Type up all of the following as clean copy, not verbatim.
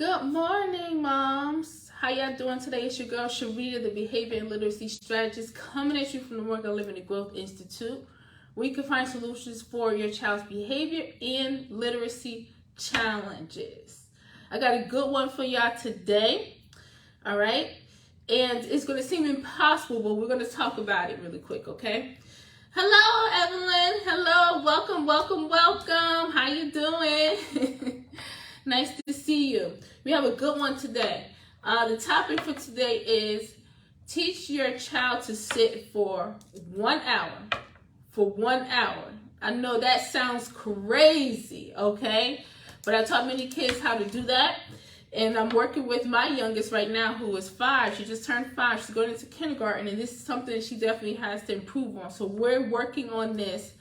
Good morning, moms. How y'all doing today? It's your girl Sharita, the Behavior and Literacy Strategist, coming at you from the Morgan Living Growth Institute. We can find solutions for your child's behavior and literacy challenges. I got a good one for y'all today. All right, and it's going to seem impossible, but we're going to talk about it really quick. Okay. Hello, Evelyn. Hello, welcome. How you doing? Nice to see you. We have a good one today. The topic for today is teach your child to sit for 1 hour. For 1 hour. I know that sounds crazy, okay? But I taught many kids how to do that. And I'm working with my youngest right now who is 5. She just turned 5. She's going into kindergarten. And this is something that she definitely has to improve on. So we're working on this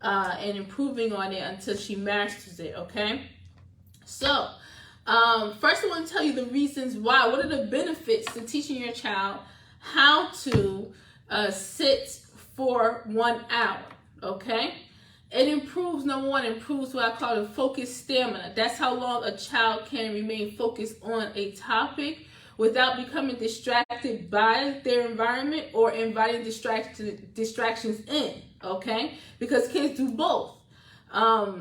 and improving on it until she masters it, okay? So, first I want to tell you the reasons why. What are the benefits to teaching your child how to sit for 1 hour, okay? It improves, number one, improves what I call the focus stamina. That's how long a child can remain focused on a topic without becoming distracted by their environment or inviting distractions in, okay? Because kids do both.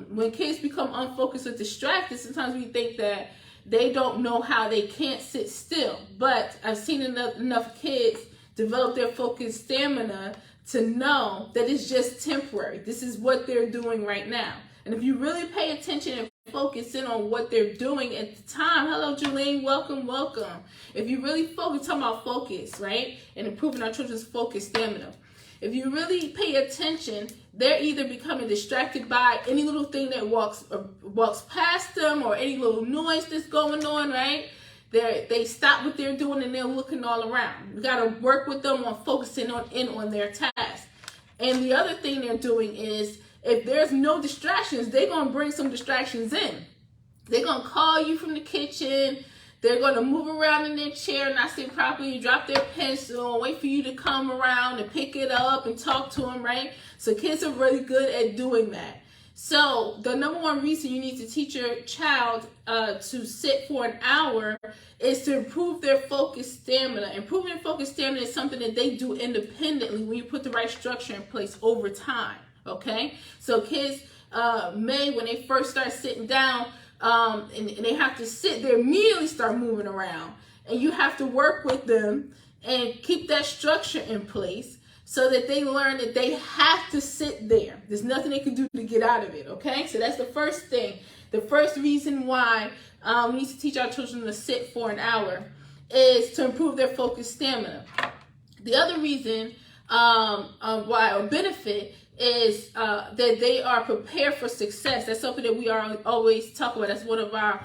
When kids become unfocused or distracted, sometimes we think that they don't know how they can't sit still. But I've seen enough kids develop their focus stamina to know that it's just temporary. This is what they're doing right now. And if you really pay attention and focus in on what they're doing at the time, hello, Julene, welcome. If you really focus, talking about focus, right? And improving our children's focus stamina. If you really pay attention, they're either becoming distracted by any little thing that walks past them or any little noise that's going on, right? They stop what they're doing and they're looking all around. We got to work with them on focusing on their task. And the other thing they're doing is if there's no distractions, they're going to bring some distractions in. They're going to call you from the kitchen. They're going to move around in their chair, not sit properly, drop their pencil, wait for you to come around and pick it up and talk to them, right? So kids are really good at doing that. So the number one reason you need to teach your child to sit for an hour is to improve their focus stamina. Improving focus stamina is something that they do independently when you put the right structure in place over time, okay? So kids may, when they first start sitting down, and they have to sit, they immediately start moving around. And you have to work with them and keep that structure in place so that they learn that they have to sit there. There's nothing they can do to get out of it, okay? So that's the first thing. The first reason why we need to teach our children to sit for an hour is to improve their focus stamina. The other reason why, or benefit, is that they are prepared for success. That's something that we are always talk about. That's one of our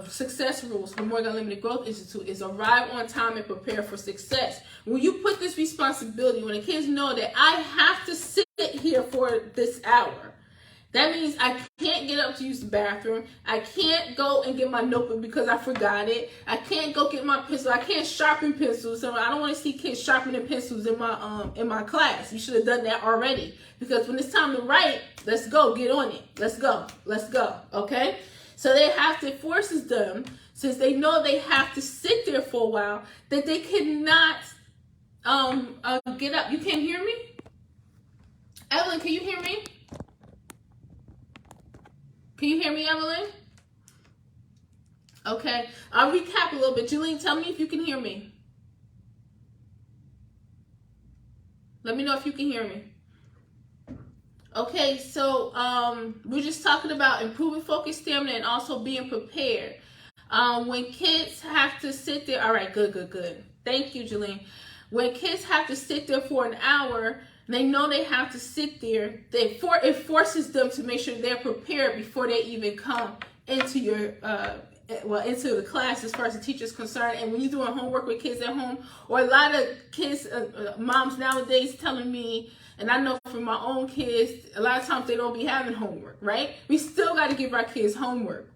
success rules for Morgan Limited Growth Institute is arrive on time and prepare for success. When you put this responsibility, when the kids know that I have to sit here for this hour, that means I can't get up to use the bathroom. I can't go and get my notebook because I forgot it. I can't go get my pencil. I can't sharpen pencils. So I don't want to see kids sharpening pencils in my class. You should have done that already. Because when it's time to write, let's go, get on it. Let's go. Okay? So they have to forces them, since they know they have to sit there for a while, that they cannot get up. You can't hear me? Evelyn, can you hear me? Can you hear me, Evelyn? Okay. I'll recap a little bit. Julene, tell me if you can hear me. Let me know if you can hear me. Okay, so we're just talking about improving focus stamina and also being prepared. When kids have to sit there, all right, good. Thank you, Julene. When kids have to sit there for an hour, they know they have to sit there. It forces them to make sure they're prepared before they even come into your into the class as far as the teacher's concerned. And when you're doing homework with kids at home, or a lot of kids, moms nowadays telling me, and I know from my own kids, a lot of times they don't be having homework, right? We still got to give our kids homework.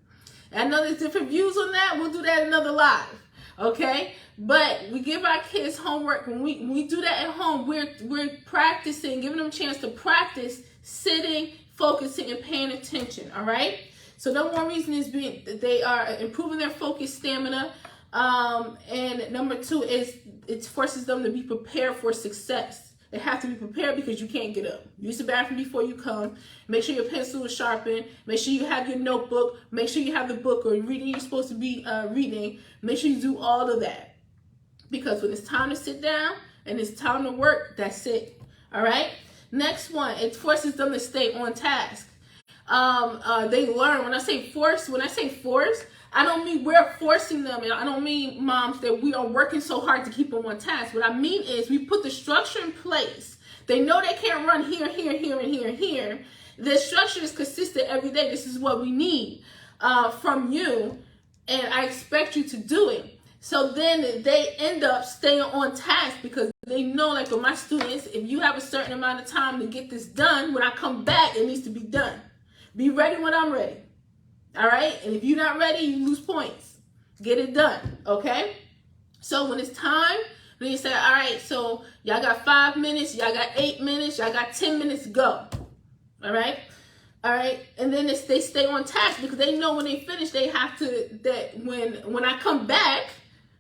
And I know there's different views on that. We'll do that another live. Okay, but we give our kids homework. When we do that at home, we're practicing, giving them a chance to practice sitting, focusing, and paying attention. All right. So number one reason is they are improving their focus, stamina. And number two is it forces them to be prepared for success. They have to be prepared because you can't get up. Use the bathroom before you come. Make sure your pencil is sharpened. Make sure you have your notebook. Make sure you have the book or reading you're supposed to be reading. Make sure you do all of that. Because when it's time to sit down and it's time to work, that's it. All right? Next one, it forces them to stay on task. They learn. When I say force, I don't mean we're forcing them, and I don't mean, moms, that we are working so hard to keep them on task. What I mean is we put the structure in place. They know they can't run here, here, here, and here, and here. The structure is consistent every day. This is what we need from you, and I expect you to do it. So then they end up staying on task because they know, like with my students, if you have a certain amount of time to get this done, when I come back, it needs to be done. Be ready when I'm ready. All right? And if you're not ready, you lose points. Get it done. Okay? So when it's time, then you say, all right, so y'all got 5 minutes, y'all got 8 minutes, y'all got 10 minutes, go. All right? All right? And then they stay on task because they know when they finish, they have to, that when I come back,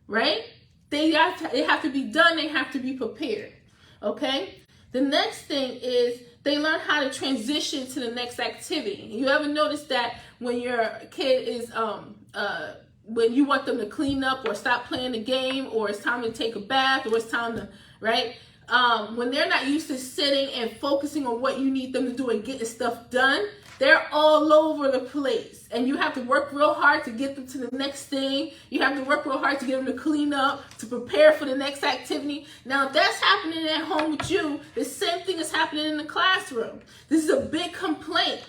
right? They have to be done. They have to be prepared. Okay? The next thing is they learn how to transition to the next activity. You ever notice that when your kid is, when you want them to clean up or stop playing the game, or it's time to take a bath, or it's time to, right? When they're not used to sitting and focusing on what you need them to do and getting stuff done, they're all over the place. And you have to work real hard to get them to the next thing. You have to work real hard to get them to clean up, to prepare for the next activity. Now, if that's happening at home with you, the same thing is happening in the classroom. This is a big complaint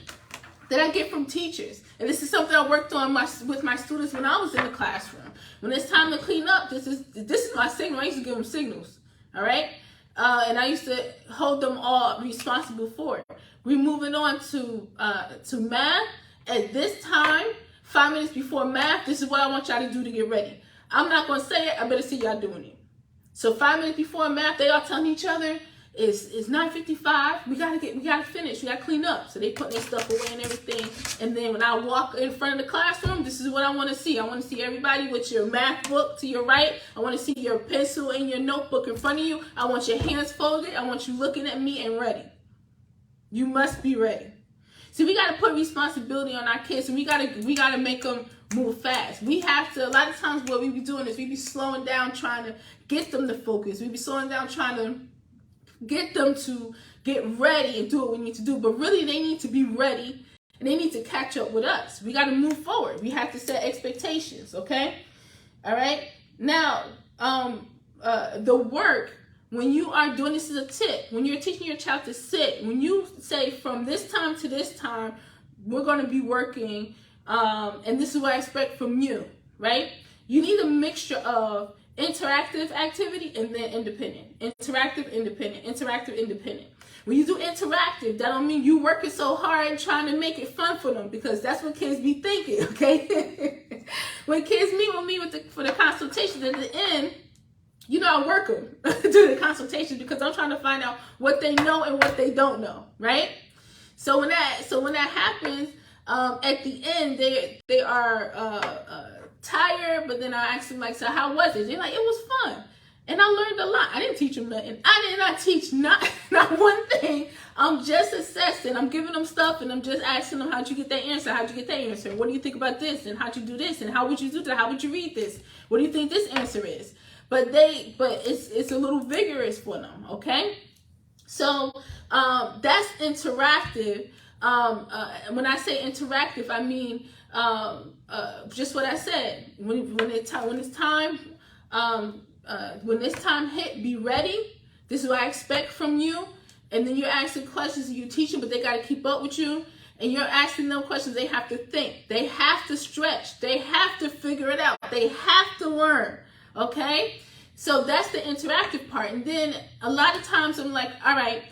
that I get from teachers. And this is something I worked on with my students when I was in the classroom. When it's time to clean up, this is my signal. I used to give them signals, all right? And I used to hold them all responsible for it. We're moving on to math. At this time, 5 minutes before math, this is what I want y'all to do to get ready. I'm not going to say it. I better see y'all doing it. So 5 minutes before math, they all telling each other, it's 9:55. We gotta finish. We gotta clean up. So they put their stuff away and everything. And then when I walk in front of the classroom, this is what I want to see. I want to see everybody with your math book to your right. I want to see your pencil and your notebook in front of you. I want your hands folded. I want you looking at me and ready. You must be ready. See, we gotta put responsibility on our kids, and we gotta make them move fast. We have to. A lot of times, what we be doing is we be slowing down, trying to get them to focus. We be slowing down, trying to get them to get ready and do what we need to do. But really, they need to be ready, and they need to catch up with us. We got to move forward. We have to set expectations, okay? All right? Now, the work, when you are doing, this is a tip, when you're teaching your child to sit, when you say from this time to this time, we're going to be working, and this is what I expect from you, right? You need a mixture of interactive activity and then independent. Interactive, independent. Interactive, independent. When you do interactive, that don't mean you working so hard trying to make it fun for them, because that's what kids be thinking, okay? When kids meet with me for the consultation, at the end, you know, I work them to the consultation because I'm trying to find out what they know and what they don't know, right? So when that happens, at the end, they are tired, but then I ask them, like, so how was it? They're like, it was fun. And I learned a lot. I didn't teach them nothing. I did not teach not one thing. I'm just assessing. I'm giving them stuff, and I'm just asking them, how'd you get that answer? How'd you get that answer? What do you think about this? And how'd you do this? And how would you do that? How would you read this? What do you think this answer is? But it's a little vigorous for them, okay? So that's interactive. When I say interactive, I mean just what I said. When this time hit, be ready. This is what I expect from you. And then you're asking questions and you're teaching, but they got to keep up with you. And you're asking them questions. They have to think. They have to stretch. They have to figure it out. They have to learn. Okay? So that's the interactive part. And then a lot of times I'm like, all right,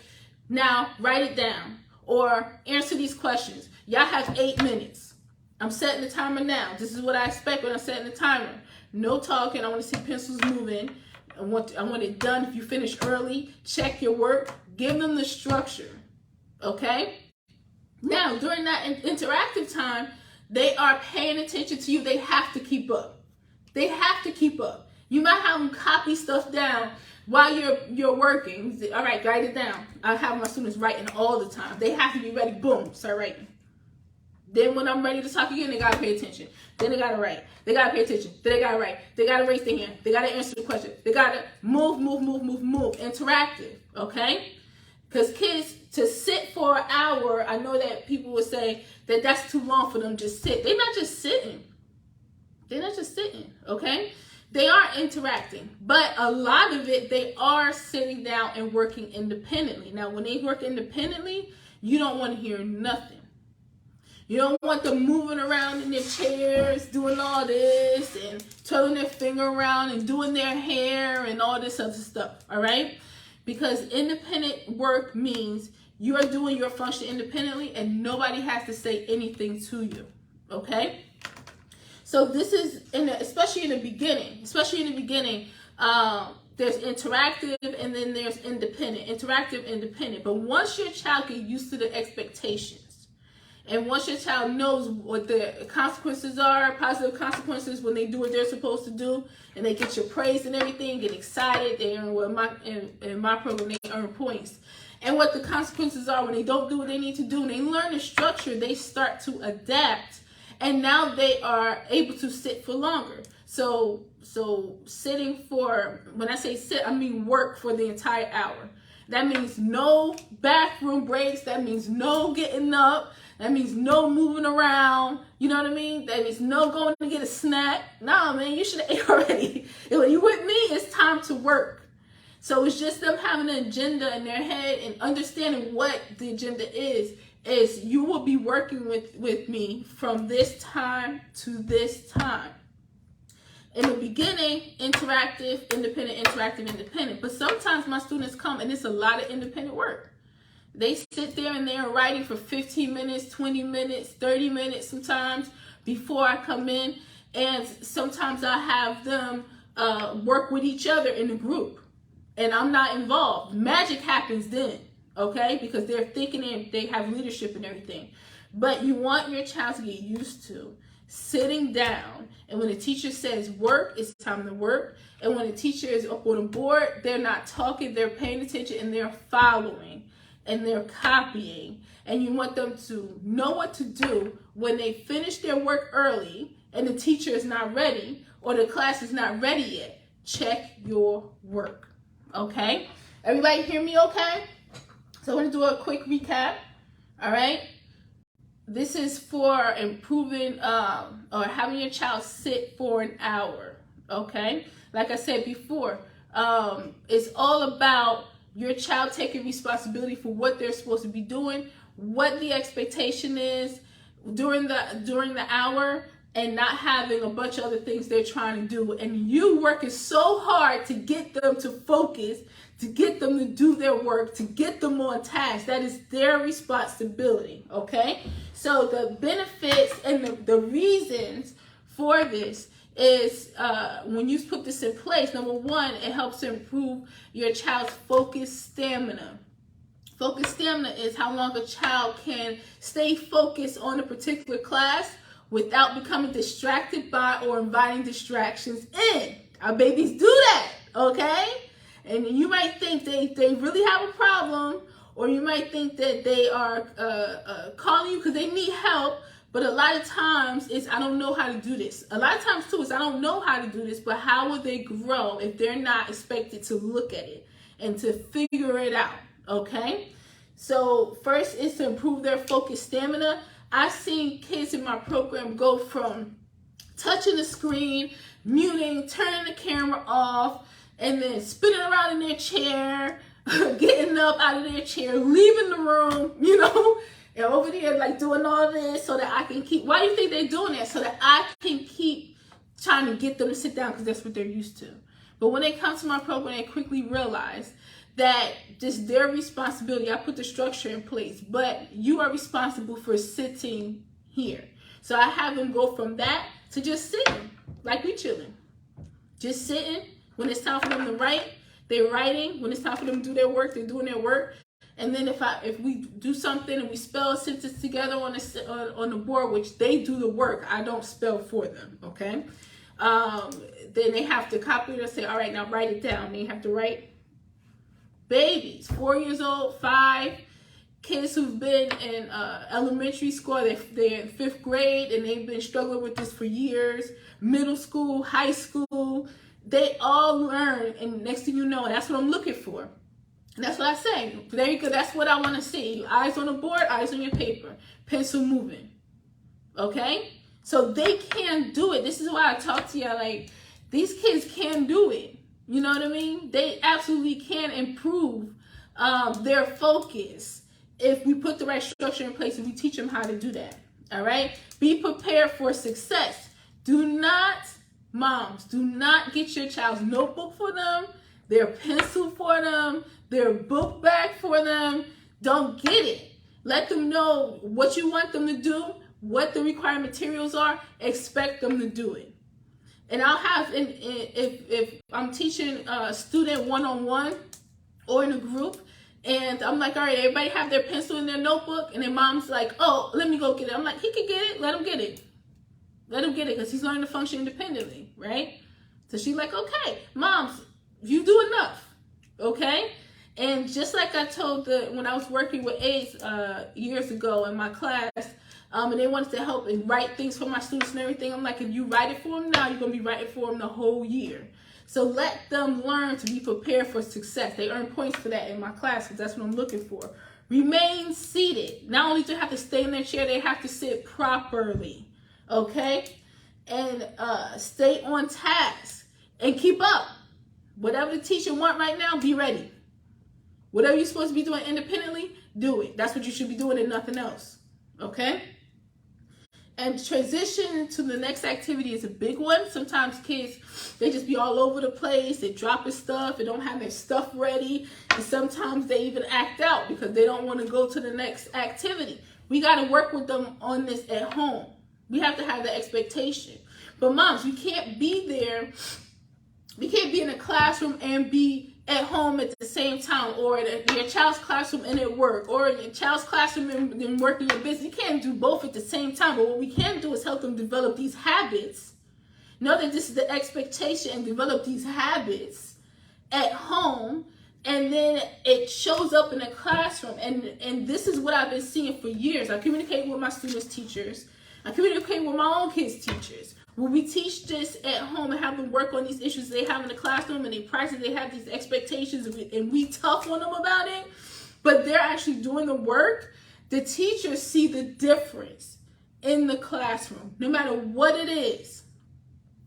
now write it down or answer these questions. Y'all have 8 minutes. I'm setting the timer now. This is what I expect when I'm setting the timer. No talking. I want to see pencils moving. I want it done. If you finish early, check your work. Give them the structure. Okay? Now, during that interactive time, They are paying attention to you. They have to keep up. They have to keep up. You might have them copy stuff down while you're working. All right, write it down. I have my students writing all the time. They have to be ready. Boom, start writing. Then when I'm ready to talk again, they gotta pay attention. Then they gotta write. They gotta pay attention. Then they gotta write. They gotta raise their hand. They gotta answer the question. They gotta move. Interactive, okay? Because kids, to sit for an hour, I know that people would say that that's too long for them to just sit. They're not just sitting. They're not just sitting, okay? They are interacting, but a lot of it, they are sitting down and working independently. Now, when they work independently, you don't want to hear nothing. You don't want them moving around in their chairs, doing all this, and twirling their finger around and doing their hair and all this other stuff, all right? Because independent work means you are doing your function independently and nobody has to say anything to you, okay? So this is, especially in the beginning, there's interactive and then there's independent, interactive, independent. But once your child gets used to the expectations, and once your child knows what the consequences are, positive consequences when they do what they're supposed to do, and they get your praise and everything, get excited, they earn, well, in my program, they earn points. And what the consequences are when they don't do what they need to do, and they learn the structure, they start to adapt. And now they are able to sit for longer. So sitting for, when I say sit, I mean work for the entire hour. That means no bathroom breaks. That means no getting up. That means no moving around. You know what I mean? That means no going to get a snack. Nah, man, you should have ate already. And when you with me, it's time to work. So it's just them having an agenda in their head and understanding what the agenda is you will be working with me from this time to this time. In the beginning, interactive, independent, interactive, independent. But sometimes my students come and it's a lot of independent work. They sit there and they're writing for 15 minutes, 20 minutes, 30 minutes sometimes before I come in. And sometimes I have them work with each other in a group. And I'm not involved. Magic happens then. Okay, because they're thinking and they have leadership and everything. But you want your child to get used to sitting down. And when the teacher says work, it's time to work. And when the teacher is up on the board, they're not talking, they're paying attention and they're following and they're copying. And you want them to know what to do when they finish their work early and the teacher is not ready or the class is not ready yet. Check your work. Okay? Everybody hear me okay? So I'm going to do a quick recap, all right? This is for improving or having your child sit for an hour, okay? Like I said before, it's all about your child taking responsibility for what they're supposed to be doing, what the expectation is during the hour, and not having a bunch of other things they're trying to do. And you working so hard to get them to focus, to get them to do their work, to get them on task. That is their responsibility, okay? So the benefits and the reasons for this is when you put this in place, number one, it helps to improve your child's focus stamina. Focus stamina is how long a child can stay focused on a particular class without becoming distracted by or inviting distractions in. Our babies do that, okay? And you might think they really have a problem, or you might think that they are calling you because they need help, but a lot of times it's, I don't know how to do this. A lot of times too, it's, I don't know how to do this, but how will they grow if they're not expected to look at it and to figure it out, okay? So first is to improve their focus stamina. I've seen kids in my program go from touching the screen, muting, turning the camera off, and then spinning around in their chair, getting up out of their chair, leaving the room, you know, and over there like doing all this so that I can keep, why do you think they're doing that? So that I can keep trying to get them to sit down because that's what they're used to. But when they come to my program, they quickly realize that just their responsibility, I put the structure in place, but you are responsible for sitting here. So I have them go from that to just sitting, like we chilling. Just sitting. When it's time for them to write, they're writing. When it's time for them to do their work, they're doing their work. And then if we do something and we spell a sentence together on the board, which they do the work, I don't spell for them, okay? Then they have to copy it and say, all right, now write it down. They have to write. Babies, 4 years old, 5, kids who've been in elementary school, they're in 5th grade and they've been struggling with this for years, middle school, high school, they all learn, and next thing you know, that's what I'm looking for. That's what I say. There you go. That's what I want to see. Eyes on the board, eyes on your paper, pencil moving. Okay? So they can do it. This is why I talk to y'all like, these kids can do it. You know what I mean? They absolutely can improve their focus if we put the right structure in place and we teach them how to do that. All right? Be prepared for success. Do not, moms, do not get your child's notebook for them, their pencil for them, their book bag for them. Don't get it. Let them know what you want them to do, what the required materials are. Expect them to do it. And I'll have, if I'm teaching a student one-on-one or in a group, and I'm like, all right, everybody have their pencil in their notebook, and their mom's like, oh, let me go get it. I'm like, he can get it. Let him get it. Let him get it, because he's learning to function independently, right? So she's like, okay, moms, you do enough, okay? And just like I told when I was working with AIDS years ago in my class, and they wanted to help and write things for my students and everything, I'm like, if you write it for them now, you're going to be writing for them the whole year. So let them learn to be prepared for success. They earn points for that in my class, because that's what I'm looking for. Remain seated. Not only do they have to stay in their chair, they have to sit properly, okay? And stay on task and keep up. Whatever the teacher want right now, be ready. Whatever you're supposed to be doing independently, do it. That's what you should be doing and nothing else, okay? And transition to the next activity is a big one. Sometimes kids, they just be all over the place. They're dropping stuff. They don't have their stuff ready. And sometimes they even act out because they don't want to go to the next activity. We got to work with them on this at home. We have to have the expectation. But moms, you can't be there. You can't be in a classroom and be at home at the same time, or in your child's classroom and at work, or in your child's classroom and working your business. You can't do both at the same time. But what we can do is help them develop these habits. Know that this is the expectation, and develop these habits at home, and then it shows up in the classroom. And this is what I've been seeing for years. I communicate with my students' teachers. I communicate with my own kids' teachers. When we teach this at home and have them work on these issues they have in the classroom, and they practice, they have these expectations, and we tough on them about it, but they're actually doing the work, the teachers see the difference in the classroom, no matter what it is.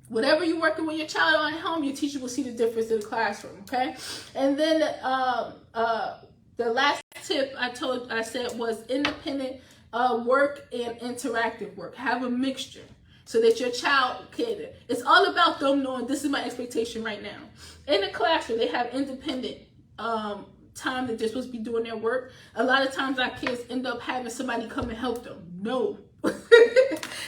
Whatever you're working with your child on at home, your teacher will see the difference in the classroom, okay? And then the last tip I said was independent work and interactive work. Have a mixture, so that your child can, it's all about them knowing this is my expectation right now. In the classroom, they have independent time that they're supposed to be doing their work. A lot of times our kids end up having somebody come and help them. No.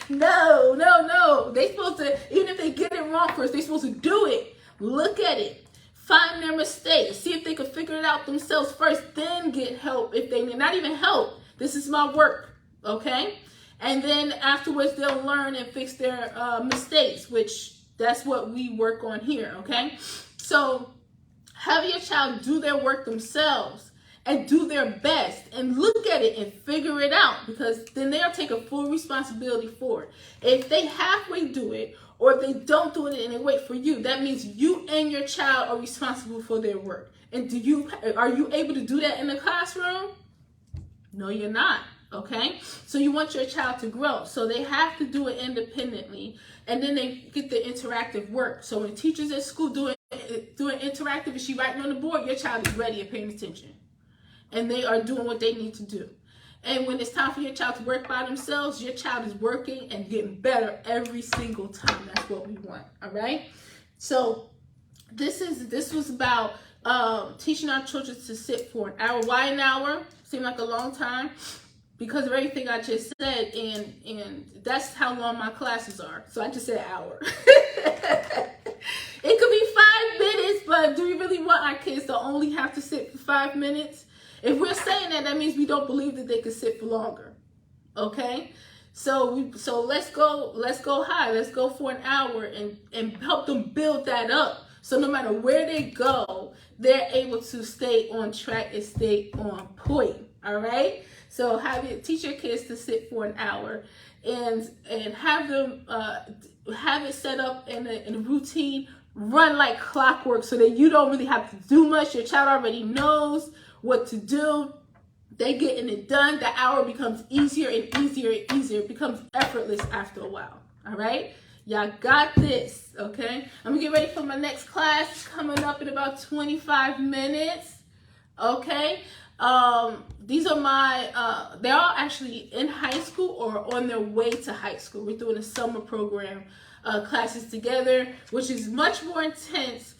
No. They're supposed to, even if they get it wrong first, they're supposed to do it. Look at it. Find their mistakes. See if they can figure it out themselves first, then get help if they need. Not even help. This is my work, okay? And then afterwards, they'll learn and fix their mistakes, which that's what we work on here, okay? So have your child do their work themselves and do their best and look at it and figure it out, because then they'll take a full responsibility for it. If they halfway do it, or if they don't do it and they wait for you, that means you and your child are responsible for their work. And are you able to do that in the classroom? No, you're not. Okay, so you want your child to grow, so they have to do it independently, and then they get the interactive work. So when teachers at school doing interactive, and she writing on the board, your child is ready and paying attention, and they are doing what they need to do. And when it's time for your child to work by themselves, your child is working and getting better every single time. That's what we want. All right. So this was about teaching our children to sit for an hour. Why an hour? Seemed like a long time. Because of everything I just said, and that's how long my classes are. So I just said an hour. It could be 5 minutes, but do we really want our kids to only have to sit for 5 minutes? If we're saying that, that means we don't believe that they can sit for longer. Okay? So let's go high. Let's go for an hour and help them build that up. So no matter where they go, they're able to stay on track and stay on point. All right? So teach your kids to sit for an hour and have them have it set up in a routine, run like clockwork so that you don't really have to do much. Your child already knows what to do. They getting it done. The hour becomes easier and easier and easier. It becomes effortless after a while. All right? Y'all got this, okay? I'm gonna get ready for my next class. It's coming up in about 25 minutes, okay? These are my, they're all actually in high school or on their way to high school. We're doing a summer program classes together, which is much more intense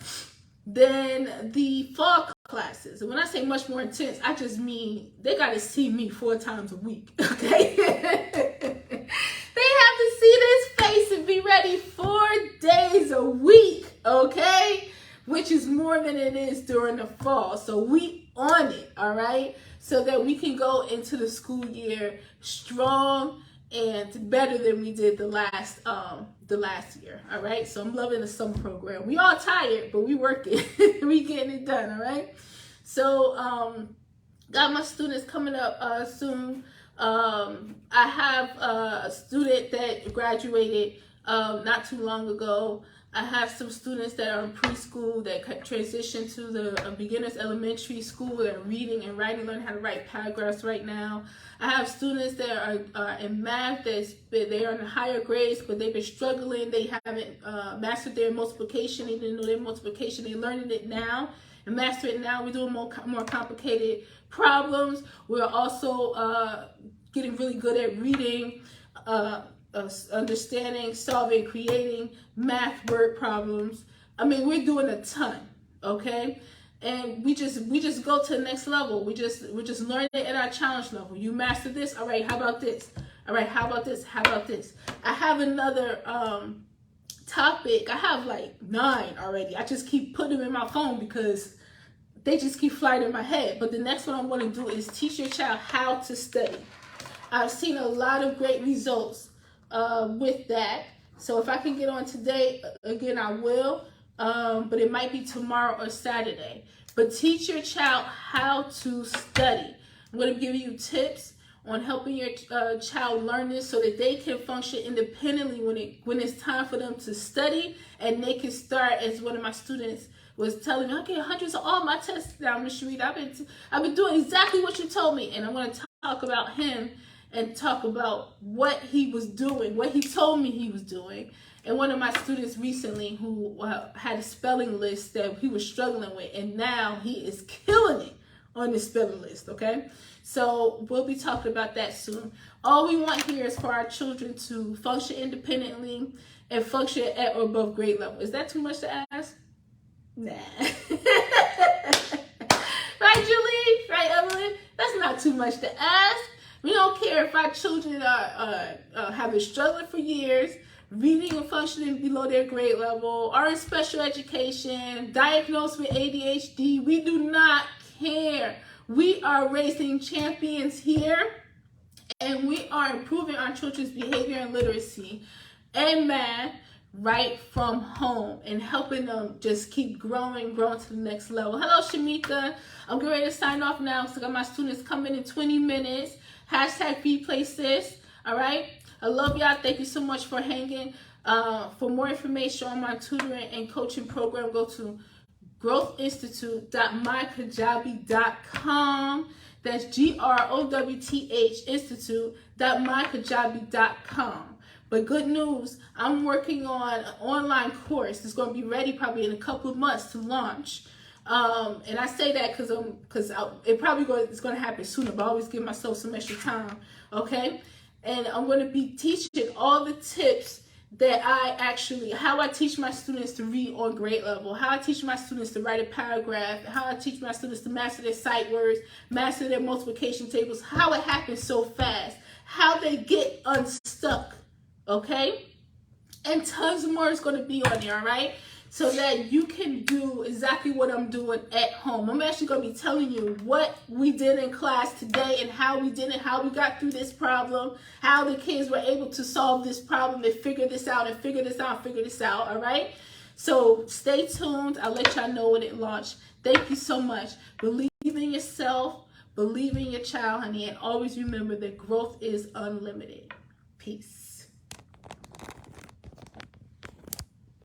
than the fall classes. And when I say much more intense, I just mean they got to see me 4 times a week, okay? They have to see this face and be ready 4 days a week, okay? Which is more than it is during the fall. So we on it, all right? So that we can go into the school year strong and better than we did the last year, all right? So I'm loving the summer program. We all tired, but we working. We getting it done, all right? So got my students coming up soon. I have a student that graduated not too long ago. I have some students that are in preschool that transitioned to the beginners elementary school that are reading and writing, learning how to write paragraphs right now. I have students that are in math they are in the higher grades, but they've been struggling. They haven't mastered their multiplication. They didn't know their multiplication. They're learning it now and master it now. We're doing more complicated problems. We're also getting really good at reading, understanding, solving, creating math word problems. I mean, we're doing a ton, okay? And we just go to the next level. We're just learning it at our challenge level. You master this, all right, how about this? All right, how about this? How about this? I have another topic. I have like 9 already. I just keep putting them in my phone because they just keep flying in my head. But the next one I want to do is teach your child how to study. I've seen a lot of great results with that. So if I can get on today, again, I will. But it might be tomorrow or Saturday. But teach your child how to study. I'm going to give you tips on helping your child learn this so that they can function independently when it's time for them to study, and they can start, as one of my students was telling me, I get hundreds of all my tests down, Ms. Sharita. I've been doing exactly what you told me. And I want to talk about him and talk about what he was doing, what he told me he was doing. And one of my students recently who had a spelling list that he was struggling with, and now he is killing it on the spelling list, okay? So we'll be talking about that soon. All we want here is for our children to function independently and function at or above grade level. Is that too much to ask? Nah. Right, Julie? Right, Evelyn? That's not too much to ask. We don't care if our children have been struggling for years, reading and functioning below their grade level, are in special education, diagnosed with ADHD. We do not care. We are raising champions here, and we are improving our children's behavior and literacy and math right from home and helping them just keep growing to the next level. Hello, Shamika. I'm getting ready to sign off now because I got my students coming in 20 minutes. Hashtag #BePlaySis. All right. I love y'all. Thank you so much for hanging. For more information on my tutoring and coaching program, go to growthinstitute.mykajabi.com. That's GROWTH Institute.mykajabi.com. But good news, I'm working on an online course. It's going to be ready probably in a couple of months to launch. And I say that because it's going to happen sooner, but I always give myself some extra time, okay? And I'm going to be teaching all the tips that how I teach my students to read on grade level, how I teach my students to write a paragraph, how I teach my students to master their sight words, master their multiplication tables, how it happens so fast, how they get unstuck, okay? And tons more is going to be on there, all right? so that you can do exactly what I'm doing at home. I'm actually going to be telling you what we did in class today and how we did it, how we got through this problem, how the kids were able to solve this problem and figure this out and figure this out and figure this out, all right? So stay tuned. I'll let y'all know when it launched. Thank you so much. Believe in yourself, believe in your child, honey, and always remember that growth is unlimited. Peace.